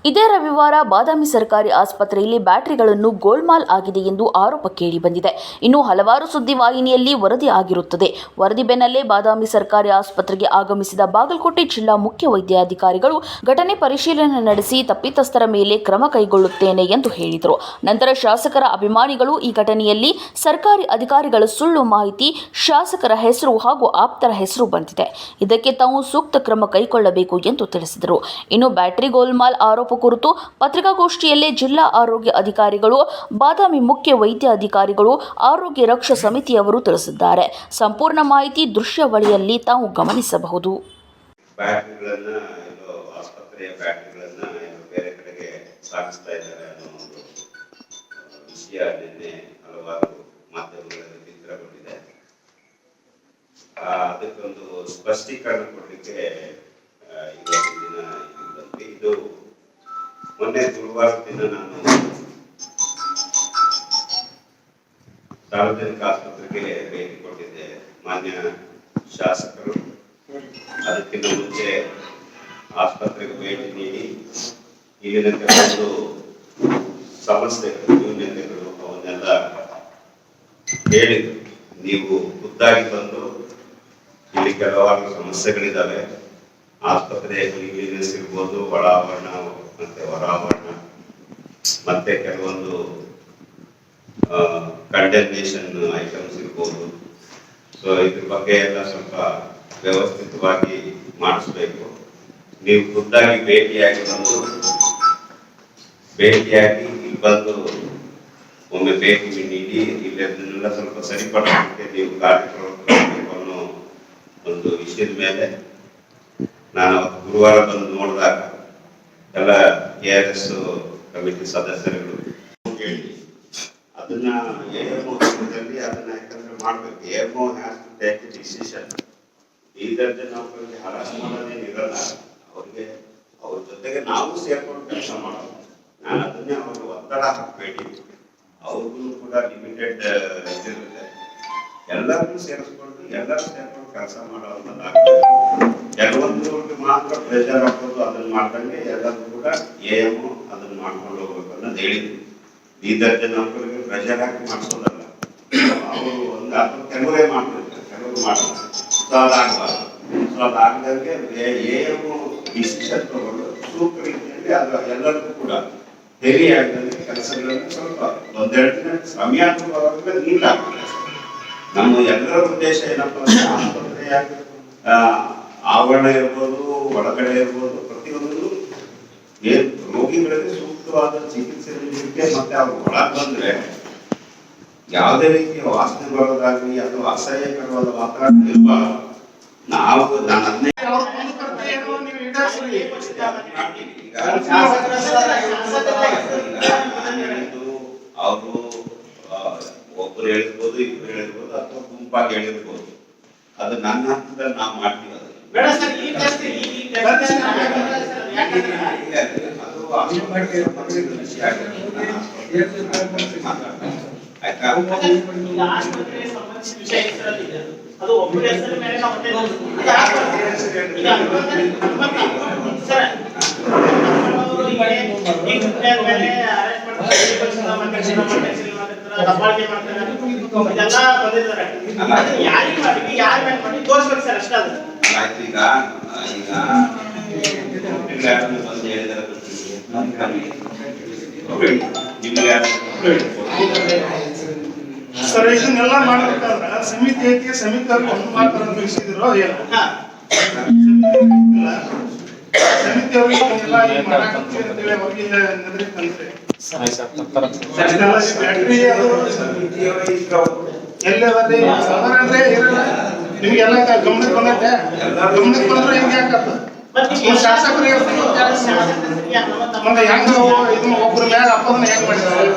ಇದೇ ರವಿವಾರ ಬಾದಾಮಿ ಸರ್ಕಾರಿ ಆಸ್ಪತ್ರೆಯಲ್ಲಿ ಬ್ಯಾಟರಿಗಳನ್ನು ಗೋಲ್ಮಾಲ್ ಆಗಿದೆ ಎಂದು ಆರೋಪ ಕೇಳಿಬಂದಿದೆ. ಇನ್ನು ಹಲವಾರು ಸುದ್ದಿವಾಹಿನಿಯಲ್ಲಿ ವರದಿ ಆಗಿರುತ್ತದೆ. ವರದಿ ಬೆನ್ನಲ್ಲೇ ಬಾದಾಮಿ ಸರ್ಕಾರಿ ಆಸ್ಪತ್ರೆಗೆ ಆಗಮಿಸಿದ ಬಾಗಲಕೋಟೆ ಜಿಲ್ಲಾ ಮುಖ್ಯ ವೈದ್ಯಾಧಿಕಾರಿಗಳು ಘಟನೆ ಪರಿಶೀಲನೆ ನಡೆಸಿ ತಪ್ಪಿತಸ್ಥರ ಮೇಲೆ ಕ್ರಮ ಕೈಗೊಳ್ಳುತ್ತೇನೆ ಎಂದು ಹೇಳಿದರು. ನಂತರ ಶಾಸಕರ ಅಭಿಮಾನಿಗಳು ಈ ಘಟನೆಯಲ್ಲಿ ಸರ್ಕಾರಿ ಅಧಿಕಾರಿಗಳ ಸುಳ್ಳು ಮಾಹಿತಿ, ಶಾಸಕರ ಹೆಸರು ಹಾಗೂ ಆಪ್ತರ ಹೆಸರು ಬಂದಿದೆ, ಇದಕ್ಕೆ ತಾವು ಸೂಕ್ತ ಕ್ರಮ ಕೈಗೊಳ್ಳಬೇಕು ಎಂದು ತಿಳಿಸಿದರು. ಇನ್ನು ಬ್ಯಾಟರಿ ಗೋಲ್ಮಾಲ್ ಆರೋಪ ಕುರಿತು ಪತ್ರಿಕಾಗೋಷ್ಠಿಯಲ್ಲೇ ಜಿಲ್ಲಾ ಆರೋಗ್ಯ ಅಧಿಕಾರಿಗಳು, ಬಾದಾಮಿ ಮುಖ್ಯ ವೈದ್ಯಾಧಿಕಾರಿಗಳು, ಆರೋಗ್ಯ ರಕ್ಷಾ ಸಮಿತಿಯವರು ತಿಳಿಸಿದ್ದಾರೆ. ಸಂಪೂರ್ಣ ಮಾಹಿತಿ ದೃಶ್ಯಾವಳಿಯಲ್ಲಿ ತಾವು ಗಮನಿಸಬಹುದು. ಆಸ್ಪತ್ರೆಯ ಬ್ಯಾಟರಿಗಳನ್ನ ಬೇರೆ ಕಡೆಗೆ ಸಾಗಿಸ್ತಾ ಇದ್ದಾರೆ ಅನ್ನೋ ಒಂದು ವಿಷಯ ನಿನ್ನೆ ಹಲವಾರು ಮಾಧ್ಯಮಗಳಲ್ಲಿ ಬಿತ್ತರಗೊಂಡಿದೆ. ಅದಕ್ಕೊಂದು ಸ್ಪಷ್ಟೀಕರಣ ಕೊಡಲಿಕ್ಕೆ ಇವತ್ತಿನ ದಿನ ಇದು ಮೊನ್ನೆ ಗುರುವಾರ ದಿನ ನಾನು ಸಾರ್ವಜನಿಕ ಆಸ್ಪತ್ರೆಗೆ ಭೇಟಿ ಕೊಟ್ಟಿದ್ದೆ. ಮಾನ್ಯ ಶಾಸಕರು ಅದಕ್ಕಿಂತ ಮುಂಚೆ ಆಸ್ಪತ್ರೆಗೆ ಭೇಟಿ ನೀಡಿ ಇಲ್ಲಿನ ಕೆಲವೊಂದು ಸಮಸ್ಯೆಗಳು, ನ್ಯೂನತೆಗಳು ಅವನ್ನೆಲ್ಲ ಹೇಳಿದ್ರು. ನೀವು ಖುದ್ದಾಗಿ ಬಂದು ಇಲ್ಲಿ ಕೆಲವಾರು ಸಮಸ್ಯೆಗಳಿದ್ದಾವೆ, ಆಸ್ಪತ್ರೆ ಕ್ಲೀನ್ನೆಸ್ ಇರ್ಬೋದು, ಒಳಾವರಣ ಮತ್ತೆ ಹೊರಾವರಣ, ಮತ್ತೆ ಕೆಲವೊಂದು ಕಂಡೆನ್ಸೇಷನ್ ಐಟಮ್ಸ್ ಇರ್ಬೋದು. ಸೊ ಇದ್ರ ಬಗ್ಗೆ ಎಲ್ಲ ಸ್ವಲ್ಪ ವ್ಯವಸ್ಥಿತವಾಗಿ ಮಾಡಿಸ್ಬೇಕು. ನೀವು ಖುದ್ದಾಗಿ ಭೇಟಿಯಾಗಿ ಇಲ್ಲಿ ಬಂದು ಒಮ್ಮೆ ಭೇಟಿ ನೀಡಿ ಇಲ್ಲೆಲ್ಲ ಸ್ವಲ್ಪ ಸರಿಪಡಿಸಲಿಕ್ಕೆ ನೀವು ಕಾರ್ಯಕ್ರಮ ಅನ್ನೋ ಒಂದು ವಿಷಯದ ಮೇಲೆ ನಾನು ಗುರುವಾರ ಬಂದು ನೋಡಿದಾಗ ಎಲ್ಲ ARS ಕಮಿಟಿ ಸದಸ್ಯರುಗಳು ಹೇಳಿ ಅದನ್ನ AMO ಅದನ್ನ ಯಾಕಂದ್ರೆ ಮಾಡ್ಬೇಕು. AMO has to take a decision. ಈ ದರ್ಜೆ ನೌಕರಿಗೆ ಹರಾಜ್ ಮಾಡೋದೇನಿರಲ್ಲ. ಅವ್ರಿಗೆ ಅವ್ರ ಜೊತೆಗೆ ನಾವು ಸೇರ್ಕೊಂಡು ಕೆಲಸ ಮಾಡೋದು. ನಾನು ಅದನ್ನೇ ಅವ್ರಿಗೆ ಒತ್ತಡ ಹಾಕಬೇಡಿ. ಅವ್ರಿಗೂ ಕೂಡ ಲಿಮಿಟೆಡ್ ಇದಿರುತ್ತೆ. ಎಲ್ಲರನ್ನೂ ಸೇರಿಸ್ಕೊಂಡು ಕೆಲಸ ಮಾಡೋದಾಗಬೇಕು. ಕೆಲವೊಂದು ಮಾತ್ರ ಪ್ರೆಷರ್ ಹಾಕೋದು, ಅದನ್ನ ಮಾಡ್ದಂಗೆ ಎಲ್ಲರೂ ಕೂಡ AMO ಅದನ್ನ ಮಾಡ್ಕೊಂಡು ಹೋಗ್ಬೇಕು ಅನ್ನೋದು ಹೇಳಿದ್ರು. ಈ ದರ್ಜೆ ನೌಕರಿಗೆ ಪ್ರೆಷರ್ ಹಾಕಿ ಮಾಡಿಸೋದಲ್ಲ. ಅವರು ಒಂದು ಅಥವಾ ಕೆಲವರೇ ಮಾಡ್ತಿರ್ತಾರೆ, ಕೆಲವರು ಮಾಡ್ತಾರೆ. ಸೊ ಅದಾಗಬಾರ್ದು. ಸೊ ಅದಾಗದಂಗೆ AMO ಡಿಸಿಷನ್ ತಗೊಂಡು ಸೂಕ್ತ ರೀತಿಯಲ್ಲಿ ಅದು ಎಲ್ಲರಿಗೂ ಕೂಡ ಹೆವಿ ಆಗದಂಗೆ ಕೆಲಸಗಳನ್ನು ಸ್ವಲ್ಪ ಒಂದೆರಡು ದಿನ ಸಮಯಾತ್ಮಕವಾಗಿ ನೀಡಲಾಗ್ತದೆ. ನಮ್ಮ ಎಲ್ಲರ ಉದ್ದೇಶ ಏನಪ್ಪ ಅಂದ್ರೆ ಆಸ್ಪತ್ರೆಯ ಆವರಣ ಇರ್ಬೋದು, ಒಳಗಡೆ ಇರ್ಬೋದು, ಪ್ರತಿಯೊಂದು ರೋಗಿಗಳಿಗೆ ಸೂಕ್ತವಾದ ಚಿಕಿತ್ಸೆ ನೀಡಲಿಕ್ಕೆ, ಮತ್ತೆ ಅವ್ರು ಒಳಗೆ ಬಂದ್ರೆ ಯಾವುದೇ ರೀತಿಯ ವಾಸನೆ ಬರೋದಾಗ್ಲಿ ಅಥವಾ ಅಸಹ್ಯಕರವಾದ ವಾತಾವರಣ ಇರಬಾರ್ದು. ನಾನು ಅದನ್ನೇ ಅವರು ಒಬ್ಬರು ಹೇಳಿರ್ಬೋದು, ಇಬ್ಬರು ಹೇಳಿರ್ಬೋದು, ಅಥವಾ ಗುಂಪಾಗಿ ಹೇಳಿರ್ಬೋದು. ಅದು ನನ್ನ ಹಂತದಲ್ಲಿ ನಾವು ಮಾಡ್ತೀವಿ. ಸರ್, ಇದನ್ನೆಲ್ಲ ಮಾಡಬೇಕಾದ್ರೆ ಸಮಿತಿ ಐತಿ. ಸಮಿತಿ ಒಂದು ಮಾತ್ರ ಮುಗಿಸಿದ್ರು ಸಮಿತಿಯವ್ರಿಗೆ ಅಂತೇಳಿ ಅವ್ರಿಗೆ ನೆದರಿತಂದ್ರೆ ಬ್ಯಾಟ್ರಿ ಎಲ್ಲೇ ಸಾಧಾರಣ ಇರಲ್ಲ. ನಿಮ್ಗೆಲ್ಲ ಗಮನಕ್ಕೆ ಬಂದೈತೆ. ಗಮನಕ್ಕೆ ಬಂದ್ರೆ ಹಿಂಗೆ ಯಾಕತ್ತ ಶಾಸಕರು ಮತ್ತೆ ಹೆಂಗ ಇದನ್ನ ಒಬ್ಬರ ಮ್ಯಾಗ ಅಪ್ಪದನ್ನ ಹೆಂಗ್ ಮಾಡಿದಾರೆ.